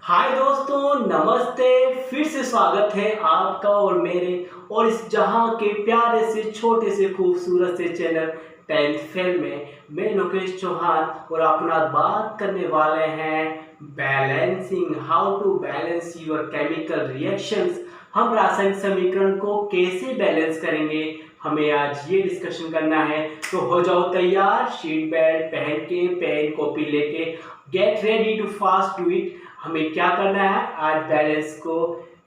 हाय दोस्तों, नमस्ते। फिर से स्वागत है आपका और मेरे और इस जहां के प्यारे से छोटे से खूबसूरत से चैनल 10th फेल में। मैं लोकेश चौहान और अपना बात करने वाले हैं balancing, how to balance your chemical reactions. हम रासायनिक समीकरण को कैसे बैलेंस करेंगे, हमें आज ये डिस्कशन करना है। तो हो जाओ तैयार, शीट बेल्ट पहन के, पेन कॉपी लेके, get ready to fast do it. हमें क्या करना है, आज बैलेंस को,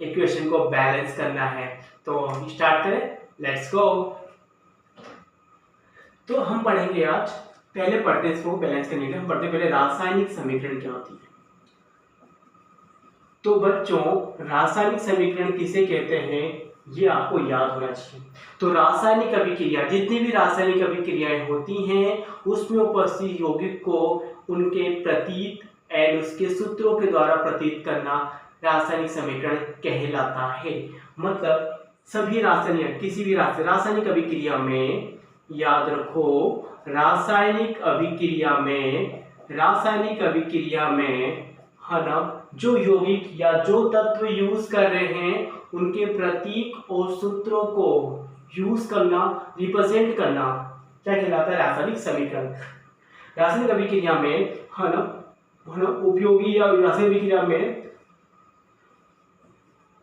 इक्वेशन को बैलेंस करना है। तो स्टार्ट करें, लेट्स गो। तो हम पढ़ेंगे आज, पहले पढ़ते हैं इसको बैलेंस करने के लिए। हम पढ़ते पहले रासायनिक समीकरण क्या होती है। तो बच्चों, रासायनिक समीकरण किसे कहते हैं ये आपको याद होना चाहिए। तो रासायनिक अभिक्रिया, जितनी भी रासायनिक अभिक्रियाएं होती हैं उसमें उपस्थित यौगिक को उनके प्रतीक एंड उसके सूत्रों के द्वारा प्रतीत करना रासायनिक समीकरण कहलाता है। मतलब सभी रासायनिक, किसी भी रासायनिक अभिक्रिया में, याद रखो, रासायनिक अभिक्रिया में है ना, जो यौगिक या जो तत्व यूज कर रहे हैं उनके प्रतीक और सूत्रों को यूज करना, रिप्रेजेंट करना क्या कहलाता है, रासायनिक समीकरण। रासायनिक अभिक्रिया में है ना उपयोगी या रासायनिक अभिक्रिया में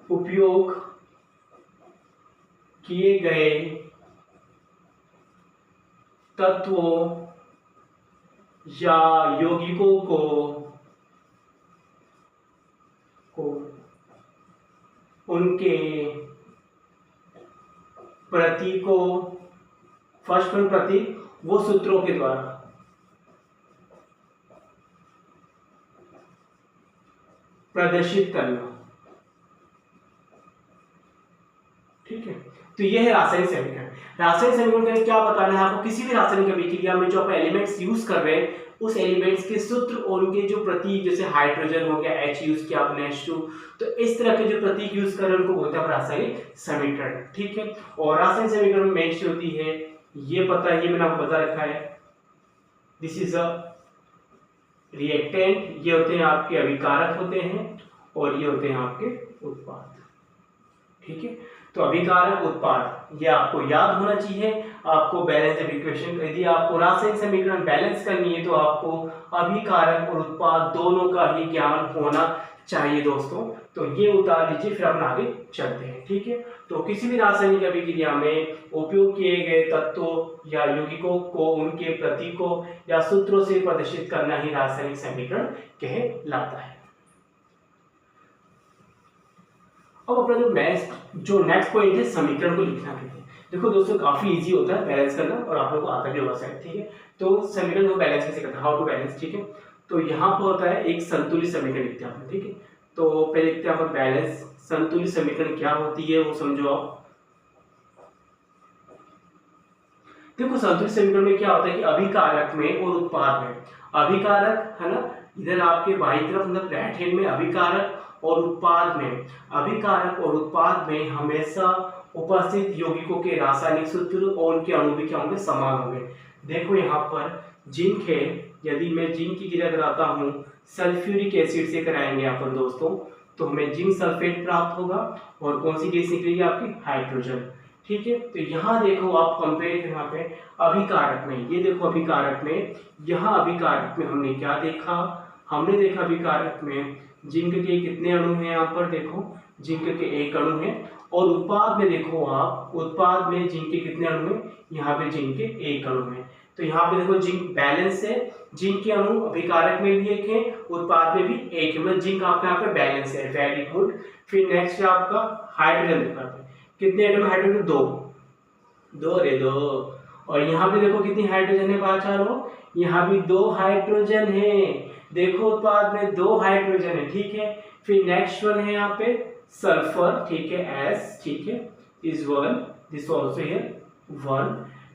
उपयोग किए गए तत्वों या यौगिकों को उनके प्रतीकों, फर्स्ट प्रतीक, वो सूत्रों के द्वारा प्रदर्शित करना। ठीक है, तो यह है रासायनिक समीकरण। रासायनिक समीकरण का क्या बताना है आपको, किसी भी रासायनिक अभिक्रिया में जो आप एलिमेंट्स यूज कर रहे हैं उस एलिमेंट्स के सूत्र और उनके जो प्रतीक, जैसे हाइड्रोजन हो गया, H यूज किया आपने H2, तो इस तरह के जो प्रतीक यूज कर रहे हैं उनको बोलते हैं रासायनिक समीकरण। ठीक है, और रासायनिक समीकरण में मेंशन होती है, ये पता है, ये मैंने आपको बता रखा है, दिस इज अ रिएक्टेंट, ये होते हैं आपके अभिकारक होते हैं, और ये होते हैं आपके उत्पाद। ठीक है, तो अभिकारक, उत्पाद, ये आपको याद होना चाहिए। आपको बैलेंस इक्वेशन, यदि आपको रासायनिक समीकरण बैलेंस करनी है तो आपको अभिकारक और उत्पाद दोनों का ही ज्ञान होना चाहिए दोस्तों। तो ये उतार लीजिए, फिर अपन आगे चलते हैं। ठीक है, तो किसी भी रासायनिक अभिक्रिया में उपयोग किए गए तत्वों या यौगिकों को उनके प्रतीकों या सूत्रों से प्रदर्शित करना ही रासायनिक समीकरण कहलाता है। अब अपना जो नेक्स्ट पॉइंट है, समीकरण को लिखना कहते हैं। देखो दोस्तों, काफी इजी होता है बैलेंस करना, और आप लोगों को आता भी होगा शायद। ठीक है, तो समीकरण को बैलेंस कैसे करते हैं, हाउ टू बैलेंस। ठीक है, तो यहाँ पर होता है एक संतुलित समीकरण लिखते हैं आप। ठीक है, तो पहले लिखते हैं बैलेंस। संतुलित समीकरण क्या होती है वो समझो आप। देखो, संतुलित समीकरण में क्या होता है कि अभिकारक में और उत्पाद में, अभिकारक है ना, इधर आपके बाईं तरफ मतलब राइट हैंड में अभिकारक, और उत्पाद में, अभिकारक और उत्पाद में हमेशा उपस्थित यौगिकों के रासायनिक सूत्र और उनके अणु भी क्या होंगे, समान होंगे। देखो यहाँ पर जिंक है, यदि मैं जिंक की क्रिया कराता हूँ सल्फ्यूरिक एसिड से कराएंगे अपन दोस्तों, तो हमें जिंक सल्फेट प्राप्त होगा, और कौन सी गैस निकलेगी आपकी, हाइड्रोजन। ठीक है, तो यहाँ देखो आप कंपेयर यहाँ पे अभिकारक में, ये देखो अभिकारक में, यहाँ अभिकारक में हमने क्या देखा, हमने देखा अभिकारक में जिंक के कितने अणु हैं, यहाँ पर देखो जिंक के एक अणु है, और उत्पाद में देखो आप, उत्पाद में जिंक के कितने अणु हैं, यहाँ पे जिंक के एक अणु है। तो यहाँ पे देखो जिंक बैलेंस है, जिंक के अणु अभिकारक में भी एक है, उत्पाद में भी एक है, मतलब जिंक आपका यहाँ पे बैलेंस है। Very good. फिर नेक्स्ट है आपका हाइड्रोजन, दिखाते हैं कितने एटम हाइड्रोजन, दो। और यहाँ पे देखो कितनी हाइड्रोजन है, बाचारो, यहाँ भी 2 हाइड्रोजन है। देखो उत्पाद में 2 हाइड्रोजन है। ठीक है, फिर नेक्स्ट वन है यहाँ पे सल्फर, ठीक है, S, ठीक है, is 1, this also here 1,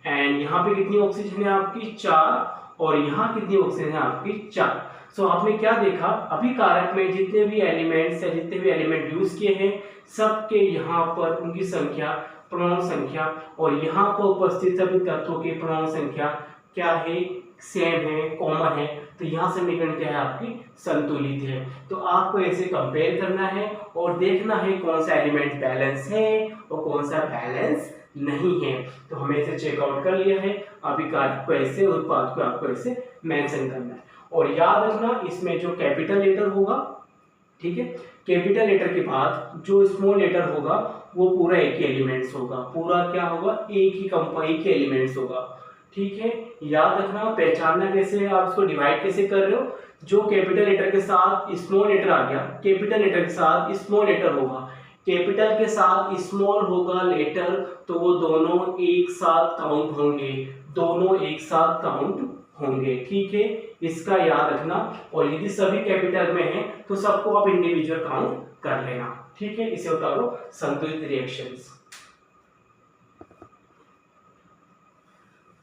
and यहाँ पे कितनी ऑक्सीजन है आपकी, 4, और यहाँ कितनी ऑक्सीजन है आपकी, 4। सो आपने क्या देखा, अभिकारक में जितने भी एलिमेंट्स है, जितने भी एलिमेंट यूज किए हैं, सबके यहाँ पर उनकी संख्या, परमाणु संख्या, और यहाँ पर उपस्थित सभी तत्वों की परमाणु संख्या क्या है, सेम है, कॉमन है, तो यहाँ समीकरण क्या है आपकी संतुलित है। तो आपको ऐसे कंपेयर करना है और देखना है कौन सा एलिमेंट बैलेंस है और कौन सा बैलेंस नहीं है। तो हमें इसे चेकआउट कर लिया है, अभिकारक को ऐसे, उत्पाद को आपको ऐसे मेंशन करना है। और याद रखना इसमें जो कैपिटल लेटर होगा, ठीक है, कैपिटल लेटर के बाद जो स्मॉल लेटर होगा वो पूरा एक ही एलिमेंट्स होगा, पूरा क्या होगा, एक ही कंपाउंड, एक ही एलिमेंट्स होगा, ठीक है। याद रखना, पहचानना कैसे, आप इसको डिवाइड कैसे कर रहे हो, जो कैपिटल लेटर के साथ स्मॉल लेटर आ गया, कैपिटल लेटर के साथ स्मॉल लेटर होगा, कैपिटल के साथ स्मॉल होगा लेटर, तो वो दोनों एक साथ काउंट होंगे, दोनों एक साथ काउंट होंगे, ठीक है, इसका याद रखना। और यदि सभी कैपिटल में है तो सबको आप इंडिविजुअल काउंट कर लेना, ठीक है। इसे उतारो संतुलित रिएक्शंस।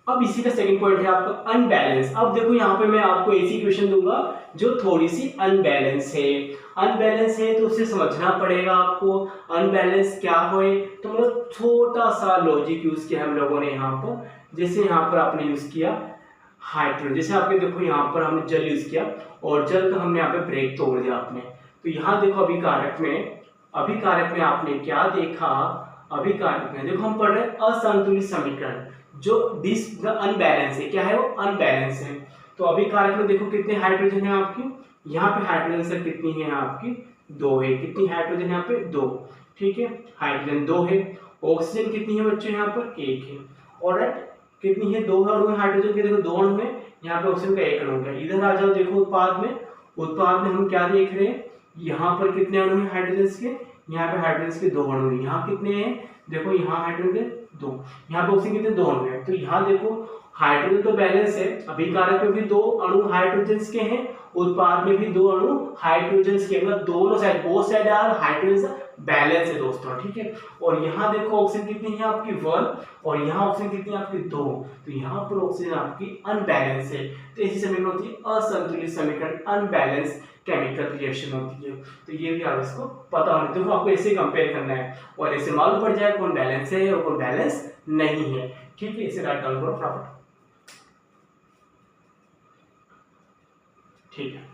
अब इसी का सेकंड पॉइंट है आपका अनबैलेंस। अब देखो यहाँ पे मैं आपको ऐसी इक्वेशन दूंगा जो थोड़ी सी अनबैलेंस है। अनबैलेंस है तो उसे समझना पड़ेगा आपको, अनबैलेंस क्या होए, तो मतलब छोटा सा लॉजिक यूज किया हम लोगों ने यहाँ पर। जैसे यहाँ पर आपने यूज किया हाइड्रोजन, जैसे आपने देखो यहाँ पर हमने जल यूज किया और जल का हमने यहाँ पे ब्रेक तोड़ दिया आपने। तो यहाँ देखो अभिकारक में आपने क्या देखा, अभिकारक में देखो हम पढ़ रहे हैं असंतुलित समीकरण, जो दिस अनबैलेंस है, क्या है वो अनबैलेंस है। तो अभिकारक में देखो कितने हाइड्रोजन है आपकी, यहाँ पे हाइड्रोजन से कितनी है आपकी, 2 है, कितनी हाइड्रोजन यहाँ पे 2, ठीक है, हाइड्रोजन 2 है। ऑक्सीजन कितनी है बच्चों, यहाँ पर 1 है। ऑलराइट, कितनी है, 2 अणु है हाइड्रोजन के, देखो 2 अणु में, यहाँ पे ऑक्सीजन का 1 अणु है। इधर आ जाओ, देखो उत्पाद में हम क्या देख रहे हैं, यहाँ पर कितने अणु है हाइड्रोजन के, यहाँ पे हाइड्रोजन के 2 अणु है। यहाँ कितने हैं, देखो यहाँ हाइड्रोजन के 2, यहाँ पे ऑक्सीजन कितने 2 अणु है। तो यहाँ देखो हाइड्रोजन तो बैलेंस है, अभिकारक में भी 2 अणु हाइड्रोजन के हैं, उत्पाद में भी 2 अणु हाइड्रोजन के, मतलब दोनों side, both side are hydrogen balance है दोस्तों, ठीक है। और यहाँ देखो ऑक्सीजन कितनी है आपकी 1 और यहाँ ऑक्सीजन कितनी है आपकी 2, तो यहाँ पर ऑक्सीजन आपकी अनबैलेंस है। तो ऐसी समीकरण होती है असंतुलित समीकरण, अनबैलेंस केमिकल रिएक्शन होती है। तो ये भी आप इसको पता होना, देखो आपको ऐसे कंपेयर करना है और ऐसे मालूम पड़ जाए कौन बैलेंस है और कौन बैलेंस नहीं है, ठीक है। इसे राइट डाउन करो फटाफट, ठीक है।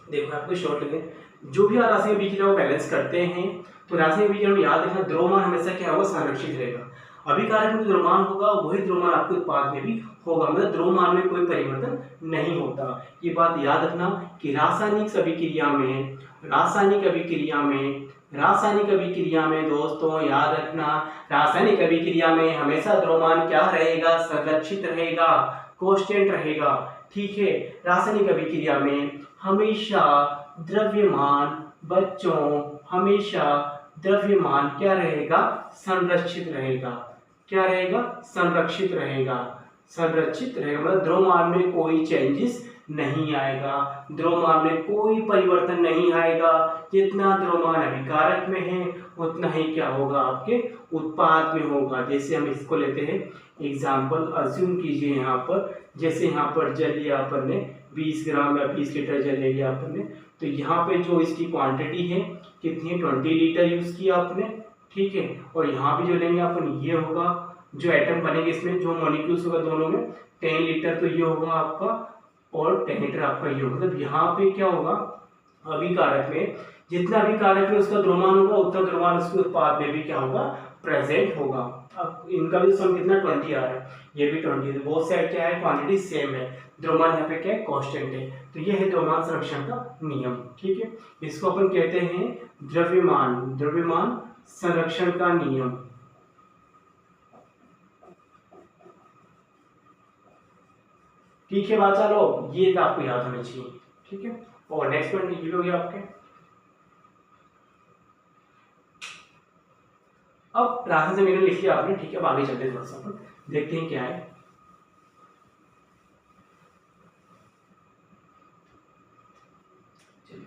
देखो आपको शॉर्ट लगे, जो भी रासायनिक अभिक्रिया को बैलेंस करते हैं तो रासायनिक अभिक्रिया में याद रखना द्रव्यमान हमेशा क्या होगा, संरक्षित रहेगा। अभिकारक में द्रव्यमान होगा वही द्रव्यमान आपके उत्पाद में भी होगा, मतलब द्रव्यमान में कोई परिवर्तन नहीं होता। ये बात याद रखना कि रासायनिक अभिक्रिया में दोस्तों याद रखना, रासायनिक अभिक्रिया में हमेशा द्रव्यमान क्या रहेगा, संरक्षित रहेगा, कांस्टेंट रहेगा, ठीक है। रासायनिक अभिक्रिया में हमेशा द्रव्यमान बच्चों, हमेशा द्रव्यमान क्या रहेगा, संरक्षित रहेगा, क्या रहेगा, संरक्षित रहेगा, मतलब द्रव्यमान में कोई चेंजेस नहीं आएगा, द्रव्यमान में कोई परिवर्तन नहीं आएगा। जितना द्रव्यमान अभिकारक में है उतना ही क्या होगा, आपके उत्पाद में होगा। जैसे हम इसको लेते हैं एग्जाम्पल, अज्यूम कीजिए यहाँ पर, जैसे यहाँ पर जल लिया अपन ने 20 ग्राम या 20 लीटर जल ले लिया अपन ने, तो यहाँ पे जो इसकी क्वांटिटी है कितनी है, 20 लीटर यूज किया आपने, ठीक है। और यहाँ भी जो लेंगे अपन, ये होगा जो एटम बनेंगे इसमें, जो मॉलिक्यूल्स होगा दोनों में 10 लीटर, तो ये होगा आपका, और 10 लीटर आपका ये होगा। मतलब यहाँ पे क्या होगा, अभिकारक में जितना अभिकारक में उसका द्रव्यमान होगा उतना द्रव्यमान उसके उत्पाद में भी क्या होगा, प्रेजेंट होगा। अब इनका भी सम कितना 20 आ रहा है, ये भी 20 है, बहुत साइड क्या है, क्वांटिटी सेम है, द्रव्यमान यहाँ पे क्या है, कांस्टेंट है। तो ये है द्रव्यमान संरक्षण का नियम, ठीक है। इसको अपन कहते हैं द्रव्यमान संरक्षण का नियम, ठीक है। बात चलो, ये तो आपको याद होना चाहिए, ठीक है। और नेक्स्ट पॉइंट ये हो गया आपके। अब रासायनिक समीकरण लिख लिया आपने, ठीक है। अब आगे चलते हैं, थोड़ा सा अपन देखते हैं क्या है। चलिए,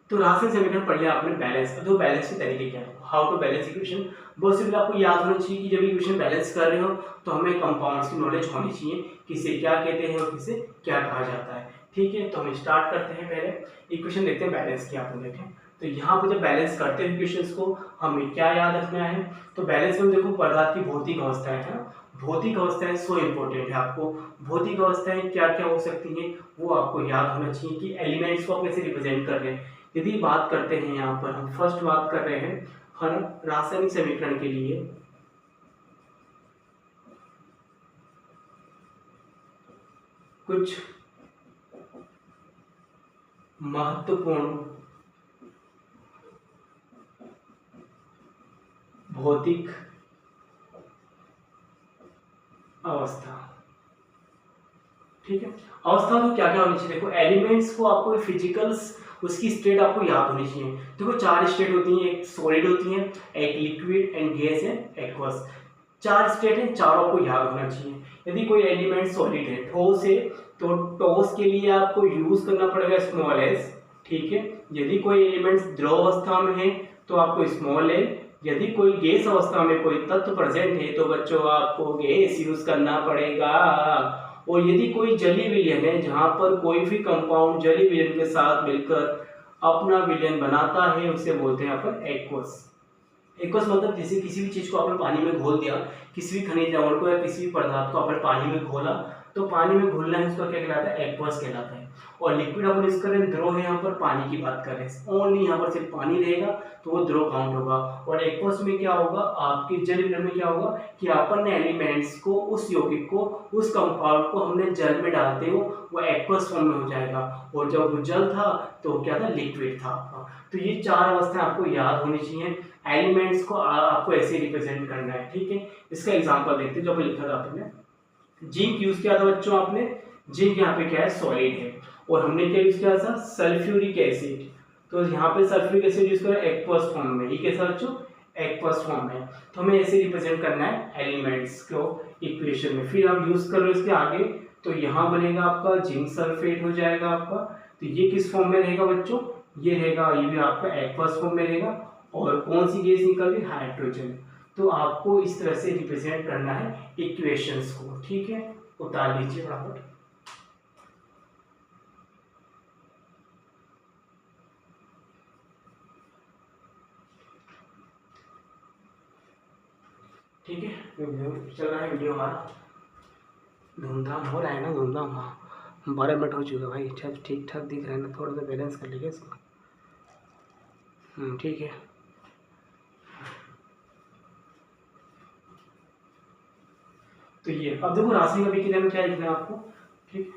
तो रासायनिक समीकरण पढ़ लिया आपने, बैलेंस। तो बैलेंस के तरीके क्या है, हाउ टू बैलेंस इक्वेशन। बहुत सिंपल, आपको याद होना चाहिए कि जब इक्वेशन बैलेंस कर रहे हो तो हमें कंपाउंड्स की नॉलेज होनी चाहिए, किसे क्या कहते हैं और किसे क्या कहा जाता है, ठीक है। तो हम स्टार्ट करते हैं, पहले इक्वेशन देखते हैं बैलेंस की। आप देखें तो यहाँ पे जब बैलेंस करते हैं इक्वेशंस को हमें क्या याद रखना है, तो बैलेंस में देखो पदार्थ की भौतिक अवस्थाएं हैं, भौतिक अवस्थाएं सो इम्पोर्टेंट है आपको। भौतिक अवस्थाएं क्या क्या हो सकती हैं वो आपको याद होना चाहिए कि एलिमेंट्स को आप कैसे रिप्रेजेंट कर रहे हैं। यदि बात करते हैं यहाँ पर हम फर्स्ट बात कर रहे हैं हर रासायनिक समीकरण के लिए कुछ महत्वपूर्ण भौतिक अवस्था, ठीक है। अवस्था तो क्या क्या होनी चाहिए, देखो एलिमेंट्स को आपको फिजिकल्स उसकी स्टेट आपको याद होनी चाहिए। देखो 4 स्टेट होती हैं, एक सॉलिड होती है, एक liquid and gas and aqueous, 4 state हैं, चारों को याद होना चाहिए। यदि कोई एलिमेंट सॉलिड है, ठोस है, तो ठोस के लिए आपको यूज करना पड़ेगा स्मॉल एस, ठीक है। यदि कोई एलिमेंट द्रव अवस्था में है तो आपको स्मॉल एल, यदि कोई गैस अवस्था में कोई तत्व प्रेजेंट है तो बच्चों आपको गैस यूज करना पड़ेगा। और यदि कोई जली विलयन है जहां पर कोई भी कंपाउंड जली विलयन के साथ मिलकर अपना विलयन बनाता है उसे बोलते हैं अपन एक्वस। एक्वस मतलब जैसे किसी भी चीज को आपने पानी में घोल दिया, किसी भी खनिज लवण को या किसी भी पदार्थ को आपने पानी में घोला तो पानी में घुलना है उसका क्या कहलाता है, एक्वस कहलाता है। और लिक्विड अपन इसका द्रव है, यहाँ पर पानी की बात कर रहे हैं, ओनली यहाँ पर सिर्फ पानी रहेगा तो वो द्रव काउंट होगा। और एक्वस में क्या होगा, आपके जल विलयन में क्या होगा कि अपन ने एलिमेंट्स को, उस यौगिक को, उस कंपाउंड को हमने जल में डालते हो वो एक्वस फॉर्म में हो जाएगा। और जब वो जल था तो क्या था, लिक्विड था आपका। तो ये 4 अवस्थाएं आपको याद होनी चाहिए। एलिमेंट्स को आपको ऐसे रिप्रेजेंट करना है, ठीक है। इसका एग्जांपल देखते हैं, जो लिखा था आपने जिंक यूज किया था बच्चों आपने, जिंक यहाँ पे क्या है, सॉलिड है। और हमने क्या यूज किया था, सल्फ्यूरिक एसिड, तो यहाँ पे सल्फ्यूरिक एसिड यूज करा एक्वस फॉर्म में, ये कैसा बच्चों, एक्वस फॉर्म में। तो हमें ऐसे रिप्रेजेंट करना है एलिमेंट्स को इक्वेशन में। फिर आप यूज कर लो इसके आगे, तो यहाँ बनेगा आपका जिंक सल्फेट हो जाएगा आपका। तो ये किस फॉर्म में रहेगा बच्चों, ये रहेगा, ये भी आपका एक्वस फॉर्म में रहेगा। और कौन सी गैस निकल रही, हाइड्रोजन। तो आपको इस तरह से रिप्रेजेंट करना है इक्वेशंस को, ठीक है। उतार लीजिए बराबर, ठीक है। चल रहा है वीडियो हमारा, धूमधाम हो रहा है ना, धूमधाम। हाँ 12 मिनट हो चुका भाई, सब ठीक ठाक दिख रहा है ना, थोड़ा सा बैलेंस कर लीजिए इसको, ठीक है। तो ये अब देखो रासायनिक अभिक्रिया में क्या लिखना है आपको, ठीक।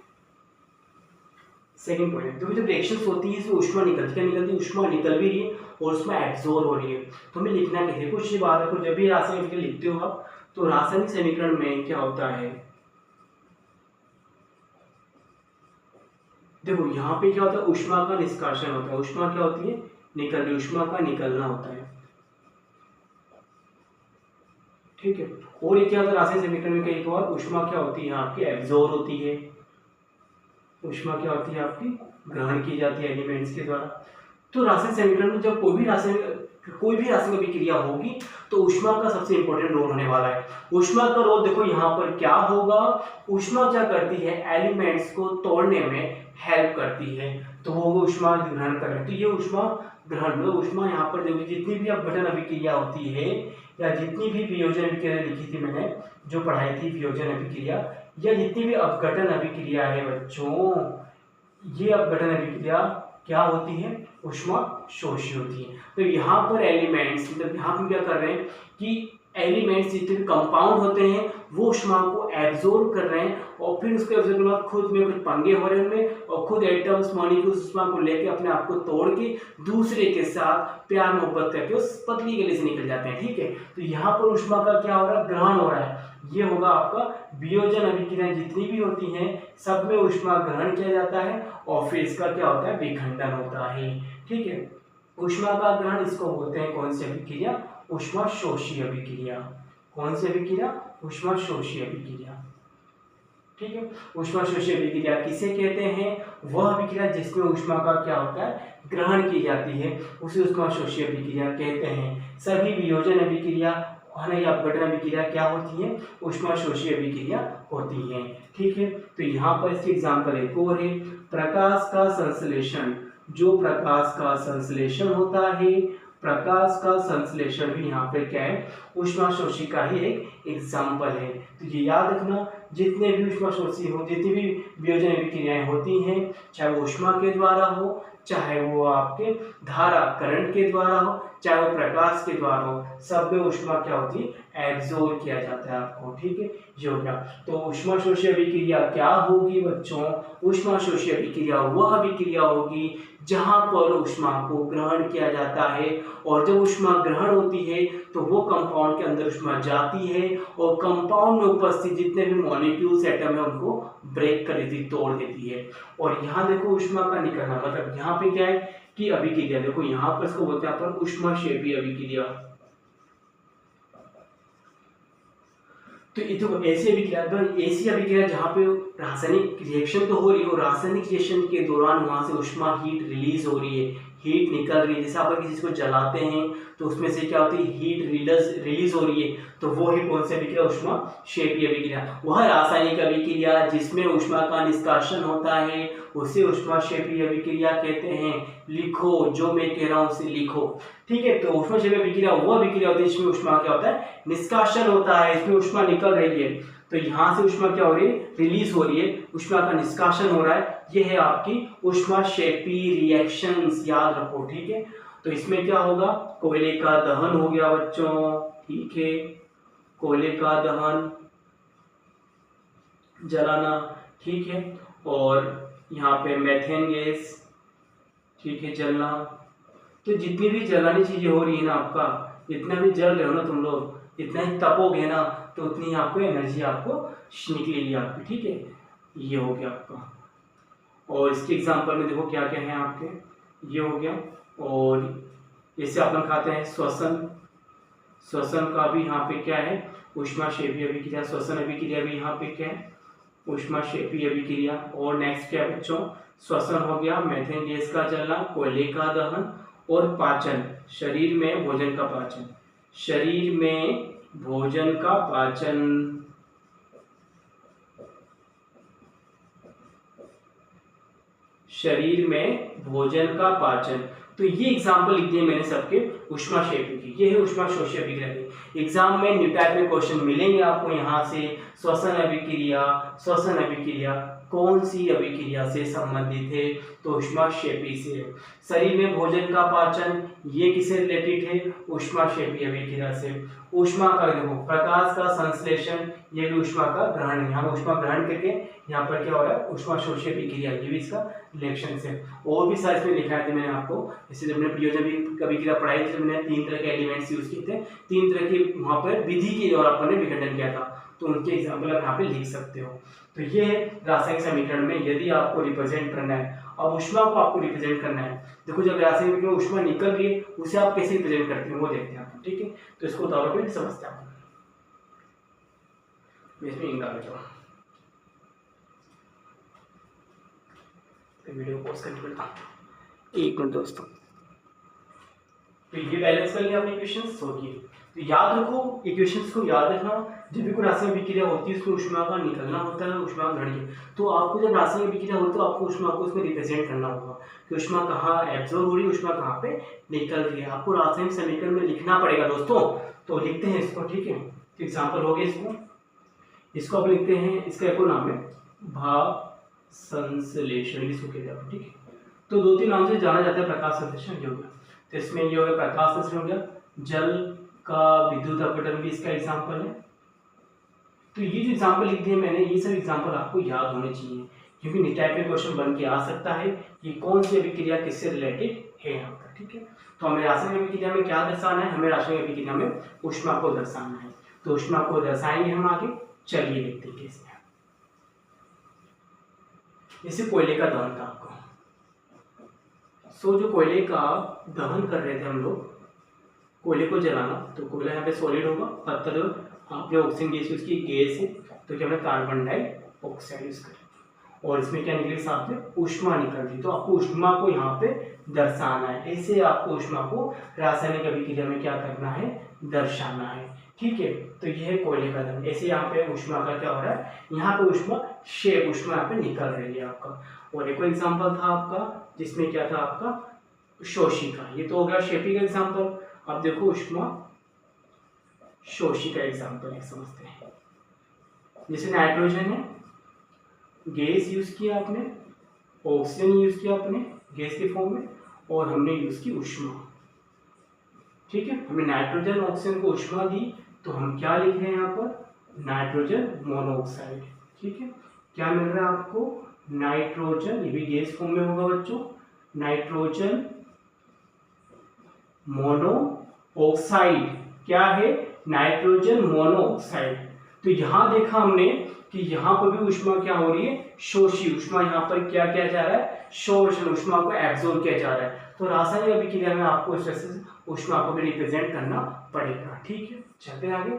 सेकंड पॉइंट, देखो जब रिएक्शंस होती है इसमें ऊष्मा निकलती, क्या निकलती है, ऊष्मा निकल भी रही है और उसमें एब्जॉर्ब हो रही है। तो हमें लिखना कैसे, कुछ ही बात है, जब भी रासायनिक अभिक्रिया लिखते हो आप तो रासायनिक समीकरण में क्या होता है, देखो यहाँ पे क्या होता है, ऊष्मा का निष्कासन होता है। ऊष्मा क्या होती है, निकल रही, ऊष्मा का निकलना होता है, ठीक है। और ये क्या होता है रासायनिक समीकरण में, कई बार ऊष्मा क्या होती है आपकी, एब्जॉर्ब होती है। ऊष्मा क्या होती है आपकी, ग्रहण की जाती है एलिमेंट्स के द्वारा। तो रासायनिक समीकरण में जब कोई भी रासायनिक अभिक्रिया होगी तो ऊष्मा का सबसे इंपॉर्टेंट रोल होने वाला है। ऊष्मा का रोल देखो यहाँ पर क्या होगा, ऊष्मा क्या करती है, एलिमेंट्स को तोड़ने में हेल्प करती है, तो वो ऊष्मा ग्रहण कर रहे हैं। तो ये ऊष्मा ग्रहण में ऊष्मा यहाँ पर देखो, जितनी भी अपघटन अभिक्रिया होती है या जितनी भी वियोजन अभिक्रिया लिखी थी मैंने, जो पढ़ाई थी वियोजन अभिक्रिया, या जितनी भी अपघटन अभिक्रिया है बच्चों, ये अपघटन अभिक्रिया क्या होती है, ऊष्मा शोषी होती है। तो यहाँ पर एलिमेंट्स, मतलब यहाँ पर क्या कर रहे हैं कि एलिमेंट्स जितने भी कंपाउंड होते हैं वो ऊष्मा को एब्जॉर्ब कर रहे हैं और फिर उसके एब्जॉर्ब करने के बाद खुद में कुछ पंगे हो रहे हैं उनमें, और खुद एटम्स मॉलिक्यूल्स ऊष्मा को लेके अपने आप को तोड़ के दूसरे के साथ प्यार मोहब्बत करके उस पतली गले से निकल जाते हैं, ठीक है। तो यहाँ पर ऊष्मा का क्या हो रहा है, ग्रहण हो रहा है। ये होगा आपका वियोजन अभिक्रियाएं जितनी भी होती हैं सब में ऊष्मा ग्रहण किया जाता है और फिर इसका क्या होता है, विखंडन होता है, ठीक है। ऊष्मा का ग्रहण इसको बोलते हैं कौन सी अभिक्रिया, ऊष्मा शोषी अभिक्रिया। कौन सी अभिक्रिया, ऊष्मा शोषी अभिक्रिया, ठीक है। ऊष्मा शोषी अभिक्रिया किसे कहते हैं, वह अभिक्रिया जिसमें ऊष्मा का क्या होता है, ग्रहण की जाती है, उसे ऊष्मा शोषी अभिक्रिया कहते हैं। सभी वियोजन अभिक्रिया या अपघटन अभिक्रिया क्या होती है, ऊष्मा शोषी अभिक्रिया होती है, ठीक है। तो यहाँ पर इसके एग्जाम्पल एक और है, प्रकाश का संश्लेषण जो प्रकाश का संश्लेषण होता है, प्रकाश का संश्लेषण भी यहाँ पे क्या है, ऊष्माशोषी का ही एक एग्जाम्पल है। तो ये याद रखना, जितने भी ऊष्माशोषी हो, जितनी भी वियोजन अभिक्रियाएं होती हैं, चाहे वो ऊष्मा के द्वारा हो, चाहे वो आपके धारा करंट के द्वारा हो, चाहे वो प्रकाश के द्वारा हो, सब में ऊष्मा क्या होती है, एब्जॉर्ब किया जाता है आपको। ठीक है, ये हो गया। तो ऊष्माशोषी अभिक्रिया क्या होगी बच्चों? ऊष्माशोषी अभिक्रिया वह अभिक्रिया होगी जहां पर ऊष्मा को ग्रहण किया जाता है, और जब ऊष्मा ग्रहण होती है तो वो कंपाउंड के अंदर ऊष्मा जाती है और कंपाउंड में उपस्थित जितने भी मॉलिक्यूल्स एटम है उनको ब्रेक कर देती, तोड़ देती है। और यहाँ देखो ऊष्मा का निकलना, मतलब यहाँ पे क्या है कि अभिक्रिया, देखो यहाँ पर इसको बोलते हैं अपन ऊष्माक्षेपी अभिक्रिया। तो ये तो ऐसी अभिक्रिया जहाँ पे रासायनिक रिएक्शन तो हो रही है और रासायनिक रिएक्शन के दौरान वहां से ऊष्मा हीट रिलीज हो रही है, हीट निकल रही है। जैसे आप किसी चीज को जलाते हैं तो उसमें से क्या होती है, हीट रिलीज हो रही है, तो वो है कौन सी अभिक्रिया, ऊष्माक्षेपी अभिक्रिया। वह रासायनिक अभिक्रिया जिसमें ऊष्मा का निष्कासन होता है उसे ऊष्माक्षेपी अभिक्रिया कहते हैं। लिखो, जो मैं कह रहा हूं उसे लिखो। ठीक है, तो ऊष्माक्षेपी अभिक्रिया वह अभिक्रिया होती है जिसमें ऊष्मा क्या होता है, निष्कासन होता है, इसमें ऊष्मा निकल रही है, तो यहाँ से ऊष्मा क्या हो रही है, रिलीज हो रही है, ऊष्मा का निष्कासन हो रहा है। ये है आपकी ऊष्माक्षेपी रिएक्शंस, याद रखो। ठीक है, तो इसमें क्या होगा, कोयले का दहन हो गया बच्चों। ठीक है, कोयले का दहन, जलाना। ठीक है, और यहाँ पे मेथेन गैस, ठीक है, जलना। तो जितनी भी जलानी चीजें हो रही है ना, आपका जितना भी जल रहे हो ना तुम लोग, जितना ही तपोगे ना, तो उतनी आपको एनर्जी आपको निकलेगी आपकी। ठीक है, ये हो गया आपका। और इसके एग्जांपल में देखो क्या क्या है आपके, ये हो गया। और जैसे अपन खाते हैं श्वसन, श्वसन का भी यहाँ पे क्या है, ऊष्माक्षेपी अभिक्रिया। श्वसन अभिक्रिया भी यहाँ पे क्या है, ऊष्माक्षेपी अभिक्रिया। और नेक्स्ट क्या है बच्चों, श्वसन हो गया, मेथेन गैस का जलना, कोयले का दहन, और पाचन, शरीर में भोजन का पाचन, शरीर में भोजन का पाचन। शरीर में भोजन का पाचन। तो ये एग्जाम्पल लिख दिए मैंने सबके ऊष्माक्षेपी की। ये है ऊष्माशोषी अभिक्रिया की। एग्जाम में न्यू टाइप में क्वेश्चन मिलेंगे आपको यहाँ से, श्वसन अभिक्रिया, श्वसन अभिक्रिया कौन सी अभिक्रिया से संबंधित है, तो ऊष्माक्षेपी से। शरीर में भोजन का पाचन, ये किससे रिलेटेड है, ऊष्माक्षेपी अभिक्रिया से। ऊष्मा का देखो, प्रकाश का संश्लेषण, ये भी ऊष्मा का ग्रहण, यहाँ ऊष्मा ग्रहण करके यहाँ पर क्या हो रहा है, ऊष्माशोषी अभिक्रिया, ये भी इसका रिलेशन है। और भी साइज में लिखा है मैंने आपको, जैसे जब मैंने प्रयोजन अभिक्रिया पढ़ाई थी, मैंने 3 तरह के एलिमेंट्स यूज किए थे, 3 तरह की वहाँ पर विधि के द्वारा अपन ने विघटन किया था, तो उनके एग्जाम्पल आप यहाँ पे लिख सकते हो। तो ये है रासायनिक समीकरण में यदि आपको रिप्रेजेंट करना है, अब ऊष्मा को आपको रिप्रेजेंट करना है। देखो जब रासायनिक समीकरण में ऊष्मा निकल रही है उसे आप कैसे रिप्रेजेंट करते हैं वो देखते हैं आप। ठीक है, तो इसको उदाहरण पे समझते हैं। मैं इसमें इंक डाल देता हूँ, वीडियो पॉज करके पड़ता हूँ, 1 मिनट दोस्तों। तो ये बैलेंस कर लिया अपने इक्वेशंस होगी। तो याद रखो, इक्वेशंस को याद रखना, जब भी कोई रासायनिक अभिक्रिया होती है उसमें ऊष्मा का निकलना होता है, ऊष्मा ग्रहण। तो आपको जब रासायनिक अभिक्रिया होती है तो आपको ऊष्मा को उसमें रिप्रेजेंट करना होगा कि ऊष्मा कहाँ एब्जॉर्ब हो रही है, ऊष्मा कहाँ पे निकल रही है। आपको रासायनिक समीकरण में लिखना पड़ेगा दोस्तों, तो लिखते हैं इसको। ठीक है, एग्जाम्पल हो गया, इसको अब लिखते हैं, इसका एक नाम है भाप संश्लेषण, इसको कहते हैं। ठीक है, तो 2-3 नाम से जाना जाता है प्रकाश संश्लेषण, जो होगा। तो इसमें ये हो गया प्रकाश संश्लेषण हो गया, जल का विद्युत अपघटन भी इसका एग्जाम्पल है। तो ये जो एग्जाम्पल लिख दिए मैंने, ये सब एग्जाम्पल आपको याद होने चाहिए, क्योंकि नीट टाइप में क्वेश्चन बन के आ सकता है कि कौन सी अभिक्रिया किससे रिलेटेड है यहाँ पर। ठीक है, तो हमें रासायनिक अभिक्रिया में क्या दर्शाना है, हमें रासायनिक अभिक्रिया में ऊष्मा को दर्शाना है। तो ऊष्मा को दर्शाएंगे हम आगे, चलिए देखते हैं कैसे। जैसे कोयले का दहन था आपको, जो कोयले का दहन कर रहे थे हम लोग, कोयले को जलाना, तो कोयला यहाँ पे सॉलिड होगा, पत्थर आपने ऑक्सीजन गैस यूज की, गैस है तो क्या हमें कार्बन डाइऑक्साइड यूज करें, और इसमें क्या निकली साथ में ऊष्मा निकल रही। तो आपको ऊष्मा को यहाँ पे दर्शाना है, ऐसे आपको ऊष्मा को रासायनिक अभिक्रिया में क्या करना है, दर्शाना है। ठीक है, तो यह है कोयले का दहन। ऐसे यहाँ पे ऊष्मा का क्या हो रहा है, यहाँ पे ऊष्मा यहाँ पे निकल रही है आपका। और एक और एग्जाम्पल था आपका जिसमें क्या था आपका शोषी का, ये तो हो गया शेपी का एग्जाम्पल। अब देखो उष्मा शोषी का एग्जाम्पल एक समझते हैं। जैसे नाइट्रोजन है, गैस यूज किया आपने, ऑक्सीजन यूज किया आपने गैस के फॉर्म में, और हमने यूज की उष्मा। ठीक है, हमने नाइट्रोजन ऑक्सीजन को उष्मा दी, तो हम क्या लिख रहे हैं यहाँ पर नाइट्रोजन मोनोऑक्साइड। ठीक है, क्या मिल रहा है आपको नाइट्रोजन, ये भी गैस फॉर्म में होगा बच्चों, नाइट्रोजन मोनोऑक्साइड। क्या है नाइट्रोजन मोनोऑक्साइड। तो यहां देखा हमने कि यहाँ पर भी उष्मा क्या हो रही है शोषी उष्मा, यहाँ पर क्या किया जा रहा है शोषण, उष्मा को एब्जॉर्ब किया जा रहा है। तो रासायनिक अभिक्रिया में आपको इस तरह से उष्मा को भी रिप्रेजेंट करना पड़ेगा। ठीक है, चलते हैं आगे।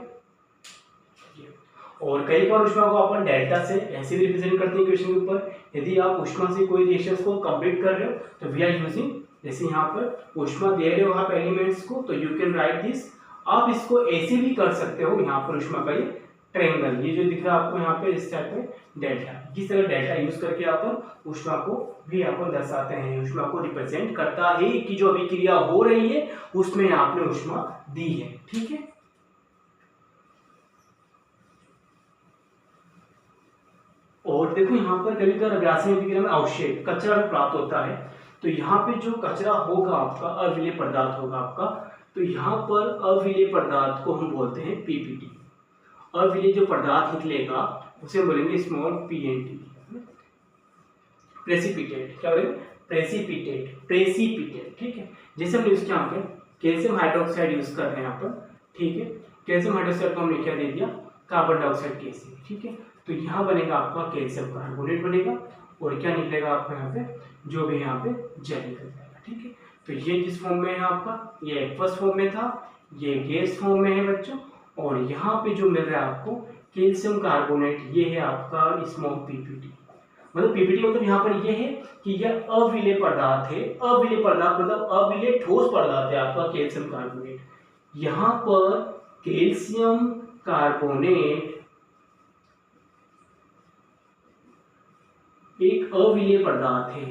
और कई बार उष्मा को अपन डेल्टा से ऐसे भी रिप्रेजेंट करते हैं क्वेश्चन के ऊपर। यदि आप उष्मा से कोई रिएक्शंस को कंप्लीट कर रहे हो तो वी आर यूजिंग, जैसे यहाँ पर उष्मा दे रहे हो आप एलिमेंट्स को, तो यू कैन राइट दिस। आप इसको ऐसे भी कर सकते हो, यहाँ पर उष्मा का ये ट्रायंगल, ये जो दिख रहा है आपको यहाँ पे इस टाइप में डेल्टा, इस तरह डेल्टा यूज करके अपन उष्मा को भी अपन दर्शाते हैं, उष्मा को रिप्रेजेंट करता है कि जो अभिक्रिया हो रही है उसमें आपने उष्मा दी है। ठीक है, और देखो यहाँ पर कभी कभी रासायनिक अभिक्रिया में अवशेष कचरा भी प्राप्त होता है। तो यहाँ पे जो कचरा होगा आपका अविलेय पदार्थ होगा आपका, तो यहाँ पर अविलेय पदार्थ को हम बोलते हैं पीपीटी। अविलेय जो पदार्थ निकलेगा उसे बोलेंगे स्मॉल पीएनटी, प्रेसिपिटेट। क्या बोलेंगे प्रेसिपिटेट, प्रेसिपिटेट। ठीक है, जैसे हम यूज किया यहाँ पे कैल्शियम हाइड्रोक्साइड यूज कर रहे हैं यहाँ पर। ठीक है, कैल्शियम हाइड्रोक्साइड को हमने क्या दे दिया कार्बन डाइऑक्साइड गैस। ठीक है, तो यहाँ बनेगा आपका कैल्शियम कार्बोनेट बनेगा, और क्या निकलेगा आपका यहाँ पे जो भी यहाँ पे जेल निकल जाएगा। ठीक है, तो ये किस फॉर्म में है आपका, ये एक्वस फॉर्म में था, ये गैस फॉर्म में है बच्चों। और यहाँ पे जो मिल रहा है आपको कैल्शियम कार्बोनेट, ये है आपका स्मॉल पीपीटी। मतलब पीपीटी मतलब यहाँ पर ये है कि यह अविलेय पदार्थ है। अविलेय पदार्थ मतलब अविलेय ठोस पदार्थ है आपका कैल्शियम कार्बोनेट। यहाँ पर कैल्शियम कार्बोनेट एक अविलेय पदार्थ है,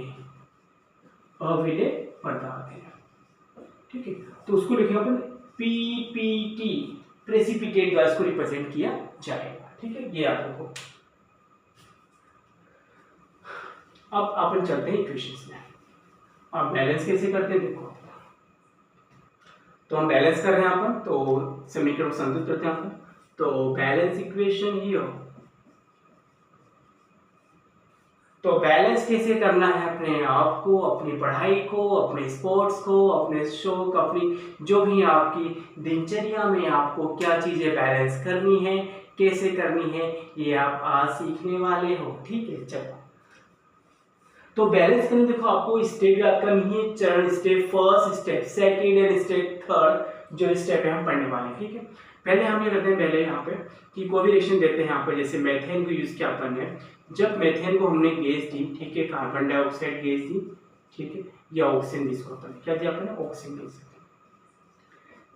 अविलेय पदार्थ है। ठीक है, तो उसको लिखेंगे अपन पीपीटी, प्रेसिपिटेट गैस को रिप्रेजेंट किया जाएगा। ठीक है, ये आप लोगों को। अब अपन चलते हैं इक्वेशंस में। अब बैलेंस कैसे करते हैं देखो, तो हम बैलेंस कर रहे हैं अपन, तो समीकरण को संतुलित करते हैं अपन। तो बैलेंस इक्वेशन ही हो, तो बैलेंस कैसे करना है अपने आप को, अपनी पढ़ाई को, अपने स्पोर्ट्स को, अपने शौक, अपनी जो भी आपकी दिनचर्या में आपको क्या चीजें बैलेंस करनी है, कैसे करनी है, ये आप आज सीखने वाले हो। ठीक है, चलो तो बैलेंस करने देखो आपको स्टेप याद करनी है, चरण step, first step, second and step third, जो स्टेप है हम पढ़ने वाले हैं। ठीक है, पहले हम ये करते हैं पहले यहाँ पे कि कोई भी रिएक्शन देते हैं यहाँ पर, जैसे मेथेन को यूज किया अपन ने। जब मेथेन को हमने गैस दी, ठीक है, कार्बन डाइऑक्साइड गैस दी, ठीक है, या ऑक्सीजन दी, इसको अपन क्या दिया अपन ने ऑक्सीजन गैस।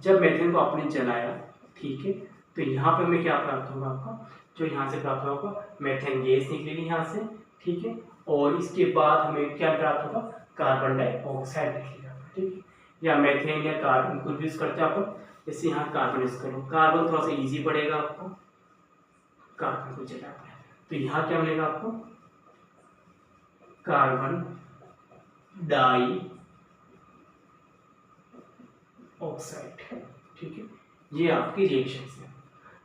जब मेथेन को आपने जलाया, ठीक है, तो यहाँ पे हमें क्या प्राप्त होगा आपका, जो यहाँ से प्राप्त होगा मेथेन गैस निकलेगी यहाँ से। ठीक है, और इसके बाद हमें क्या प्राप्त होगा कार्बन डाइऑक्साइड निकलेगा। ठीक है, या मेथेन या कार्बन कुछ भी यूज करते हैं अपन, जैसे यहाँ कार्बन यूज करो, कार्बन थोड़ा सा इजी पड़ेगा आपको, कार्बन को जला पाए, तो यहाँ क्या मिलेगा आपको कार्बन डाई ऑक्साइड। ठीक है, ये आपकी रिएक्शन है।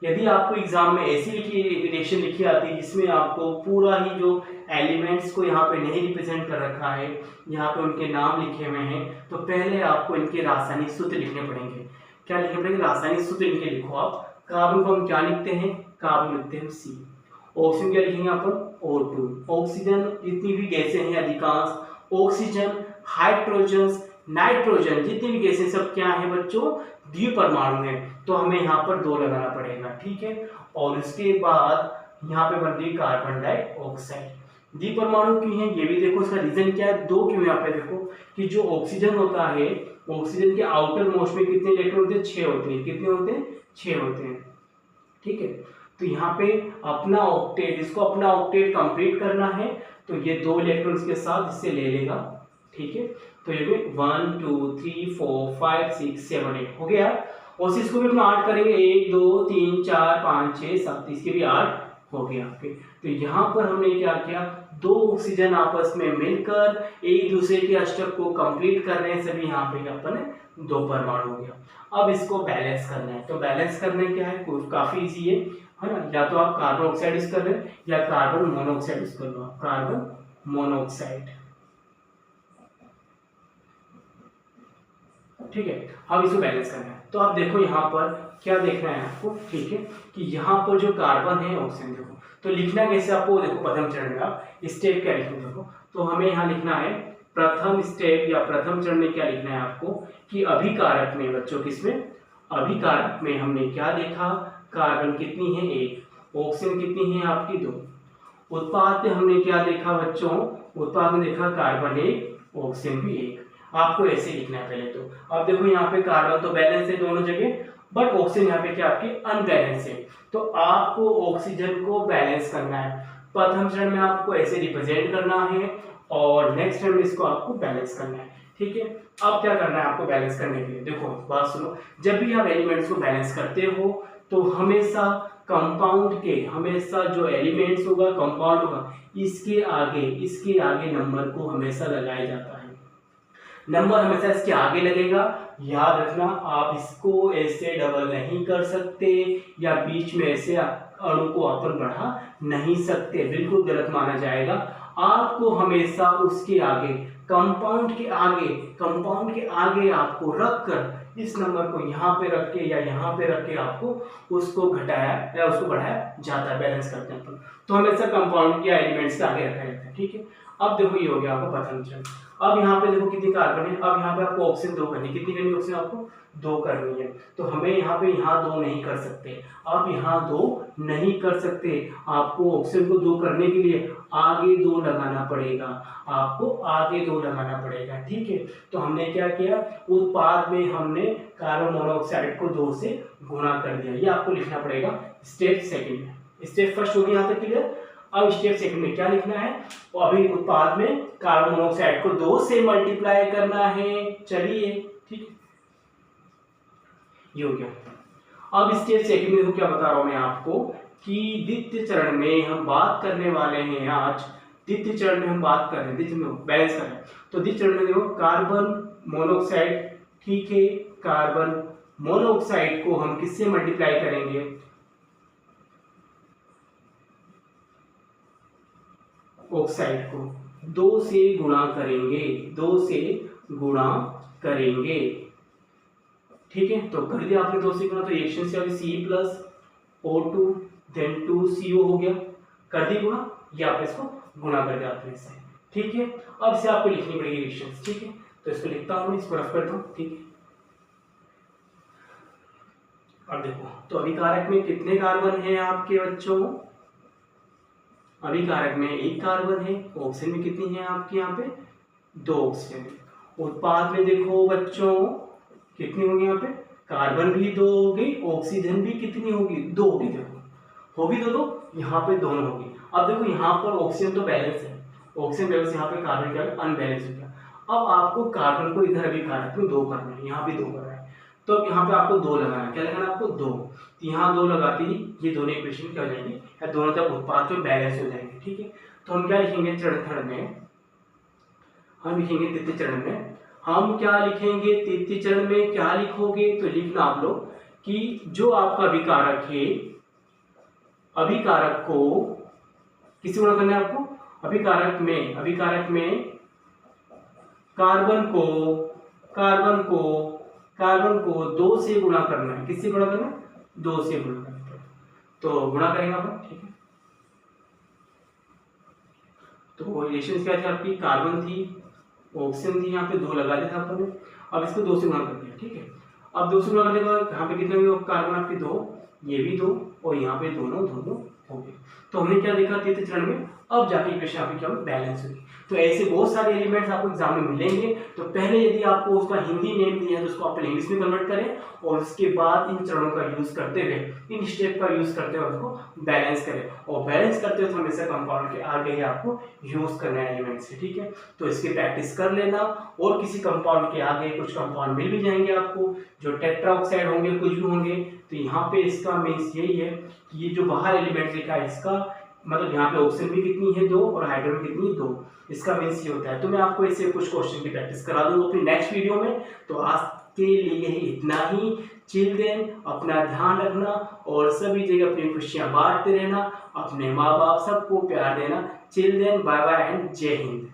यदि आपको एग्जाम में ऐसी रिएक्शन लिखी आती है जिसमें आपको पूरा ही जो एलिमेंट्स को यहाँ पे नहीं रिप्रेजेंट कर रखा है, यहाँ पे उनके नाम लिखे हुए हैं, तो पहले आपको इनके रासायनिक सूत्र लिखने पड़ेंगे। क्या लिखने पड़ेंगे रासायनिक सूत्र इनके लिखो आप। कार्बन को हम क्या लिखते हैं, कार्बन लिखते हैं C। ऑक्सीजन क्या लिखेंगे अपन O2। ऑक्सीजन जितनी भी गैसें हैं अधिकांश, ऑक्सीजन, हाइड्रोजन, नाइट्रोजन, जितनी भी गैसें सब क्या है बच्चों द्विपरमाणु है, तो हमें यहाँ पर 2 लगाना पड़ेगा। ठीक है, और उसके बाद यहाँ पे बन रही कार्बन डाइऑक्साइड। द्विपरमाणु क्यों है ये भी देखो, इसका रीजन क्या है, 2 क्यों। यहाँ पे देखो कि जो ऑक्सीजन होता है, ऑक्सीजन के आउटर मोस्ट में कितने इलेक्ट्रॉन होते हैं 6 होते हैं। कितने होते हैं 6 होते हैं। ठीक है, तो यहाँ पे अपना ऑक्टेट, इसको अपना ऑक्टेट कंप्लीट करना है, तो ये 2 इलेक्ट्रॉन्स के साथ इससे ले लेगा, ठीक है। तो ये 1 2 3 4 5 6 7 8 हो गया। और इसको भी अपना 8 करेंगे, 1 2 3 4 5 6 7, इसके भी 8 हो गया आपके। तो यहाँ पर हमने क्या किया, 2 ऑक्सीजन आपस में मिलकर एक दूसरे के अष्टक को कंप्लीट कर रहे हैं सभी। यहाँ पे अपन 2 परमाणु हो गया। अब इसको बैलेंस करना है, तो बैलेंस करना क्या है, काफी इजी है ना। या तो आप कार्बन ऑक्साइड कर रहे हैं या कार्बन मोनोऑक्साइड कर लो, कार्बन मोनोऑक्साइड, ठीक है। अब इसको बैलेंस करना है, तो आप देखो यहाँ पर क्या देखना है आपको, ठीक है, कि यहाँ पर जो कार्बन है ऑक्सीजन, देखो तो लिखना कैसे आपको, देखो प्रथम चरण में आप स्टेप क्या लिखना, देखो तो हमें यहाँ लिखना है प्रथम स्टेप या प्रथम चरण में क्या लिखना है आपको, कि अभिकारक में बच्चों, किसमें, अभिकारक में हमने क्या देखा, कार्बन कितनी है 1, ऑक्सीजन कितनी है आपकी 2। उत्पाद में हमने क्या देखा बच्चों, उत्पाद में देखा कार्बन 1 ऑक्सीजन भी 1। आपको ऐसे लिखना है पहले तो। अब देखो यहाँ पे कार्बन तो बैलेंस है दोनों जगह, बट ऑक्सीजन यहाँ पे क्या आपकी अनबैलेंस है, तो आपको ऑक्सीजन को बैलेंस करना है। प्रथम चरण में आपको ऐसे रिप्रेजेंट करना है और नेक्स्ट चरण में इसको आपको बैलेंस करना है, ठीक है। अब क्या करना है आपको बैलेंस करने के लिए, देखो बात सुनो, जब भी आप एलिमेंट्स को बैलेंस करते हो तो हमेशा कंपाउंड के, हमेशा जो एलिमेंट्स होगा कंपाउंड होगा, इसके आगे नंबर को हमेशा लगाया जाता है। नंबर हमेशा इसके आगे लगेगा, याद रखना। आप इसको ऐसे डबल नहीं कर सकते या बीच में ऐसे अणु को अपन बढ़ा नहीं सकते, बिल्कुल गलत माना जाएगा। आपको हमेशा उसके आगे, कंपाउंड के आगे आपको रखकर इस नंबर को यहाँ पे रख के या यहाँ पे रख के आपको उसको घटाया या उसको बढ़ाया जाता है, बैलेंस करते हैं अपन। तो हमेशा कंपाउंड के एलिमेंट्स के आगे रखा जाता है, ठीक है। अब देखो ये हो गया आपका प्रथम चरण। अब यहाँ पे देखो कितनी कार्बन है, अब यहाँ पे आपको ऑक्सीजन 2 करनी, कितनी करनी ऑक्सीजन आपको 2 करनी है। तो हमें यहाँ पे 2 नहीं कर सकते, आप यहाँ 2 नहीं कर सकते, आपको ऑक्सीजन को 2 करने के लिए आगे 2 लगाना पड़ेगा, आपको आगे 2 लगाना पड़ेगा, ठीक है। तो हमने क्या किया, उत्पाद में हमने कार्बन मोनोऑक्साइड को 2 से गुणा कर दिया, ये आपको लिखना पड़ेगा स्टेप सेकेंड में। स्टेप फर्स्ट होगी यहाँ तक क्लियर। अब स्टेप सेकंड में क्या लिखना है, तो अभी उत्पाद में कार्बन मोनोऑक्साइड को 2 से मल्टीप्लाई करना है, चलिए ठीक, ये हो गया। अब स्टेप सेकंड में क्या बता रहा हूं मैं आपको, कि द्वितीय चरण में हम बात करने वाले हैं आज, द्वितीय चरण में हम बात कर रहे हैं, द्वितीय में बैलेंस कर रहे हैं। तो द्वितीय चरण में देखो कार्बन मोनोऑक्साइड, ठीक है, कार्बन मोनोऑक्साइड को हम किससे मल्टीप्लाई करेंगे, ऑक्साइड को 2 से गुणा करेंगे, 2 से गुणा करेंगे, ठीक है। तो कर दिया आपने 2 से गुणा, तो रिएक्शन से अभी C+O2 देन 2CO हो गया, कर दी गुणा, ये आपने इसको गुणा कर दिया आपने इससे, ठीक है। अब इसे आपको लिखनी पड़ेगी रिएक्शन, ठीक है। तो इसको लिखता हूं, इसको रफ करता हूं, ठीक है। अब देखो तो अभिकारक में कितने कार्बन है आपके बच्चों, अभिकारक में 1 कार्बन है, ऑक्सीजन में कितनी है आपके यहाँ पे 2 ऑक्सीजन है। उत्पाद में देखो बच्चों कितनी होगी, यहाँ पे कार्बन भी 2 होगी, ऑक्सीजन भी कितनी होगी 2 होगी, देखो होगी 2 तो यहाँ पे दोनों होगी। अब देखो यहाँ पर ऑक्सीजन तो बैलेंस है, ऑक्सीजन बैलेंस, यहाँ पे कार्बन क्या अनबैलेंस हो गया। अब आपको कार्बन को इधर अभिकारक में 2 करना है, यहाँ भी 2 करना है, तो यहाँ पे आपको 2 लगाना है, क्या लगाना है आपको 2, तो यहाँ 2 लगाते ही ये दोनों इक्वेशन क्या हो जाएंगे, या दोनों तक उत्पाद जो बैलेंस हो जाएंगे, ठीक है। तो हम क्या लिखेंगे चरण थर्ड में, हम लिखेंगे तृतीय चरण में, हम क्या लिखेंगे तृतीय चरण में, क्या लिखोगे, तो लिखना आप लोग कि जो आपका अभिकारक है, अभिकारक को किसी गुणा करना है आपको, अभिकारक में कार्बन को 2 से गुणा करना है, किससे गुणा करना है 2 से गुणा करना है, तो गुणा करेंगे अपन, ठीक है। तो रिलेशन क्या थी आपकी, कार्बन थी, ऑक्सीजन थी, यहाँ पे 2 लगा दिया था अपन ने, अब इसको 2 से गुणा कर दिया, ठीक है। अब 2 से गुणा करने के बाद यहाँ पे कितने हुए कार्बन आपके 2, ये भी 2 और यहाँ पे दोनों हो गए। तो हमने क्या देखा तीसरे चरण में, अब जाके इक्वेशन आपकी क्या बैलेंस हुई। तो ऐसे बहुत सारे एलिमेंट्स आपको एग्जाम में मिलेंगे। तो पहले यदि आपको उसका हिंदी नेम दिया है तो उसको आप इंग्लिश में कन्वर्ट करें, और उसके बाद इन चरणों का यूज करते हुए, इन स्टेप का यूज करते हुए उसको बैलेंस करें। और बैलेंस करते हुए हमेशा कंपाउंड के आगे ही आपको यूज करना है एलिमेंट से, ठीक है। तो इसकी प्रैक्टिस कर लेना, और किसी कंपाउंड के आगे कुछ कंपाउंड मिल भी जाएंगे आपको जो टेट्रा ऑक्साइड होंगे, कुछ भी होंगे। तो यहाँ पे इसका मीन्स यही है कि ये जो बाहर एलिमेंट लिखा है इसका मतलब यहाँ पे ऑक्सीजन भी कितनी है 2 और हाइड्रोजन कितनी है 2, इसका मीन्स ये होता है। तो मैं आपको इससे कुछ क्वेश्चन की प्रैक्टिस करा दूंगा अपनी नेक्स्ट वीडियो में। तो आज के लिए इतना ही। चिल्ड्रेन अपना ध्यान रखना और सभी जगह अपनी खुशियां बांटते रहना, अपने माँ बाप सबको प्यार देना। चिल्ड्रेन बाय बाय एंड जय हिंद।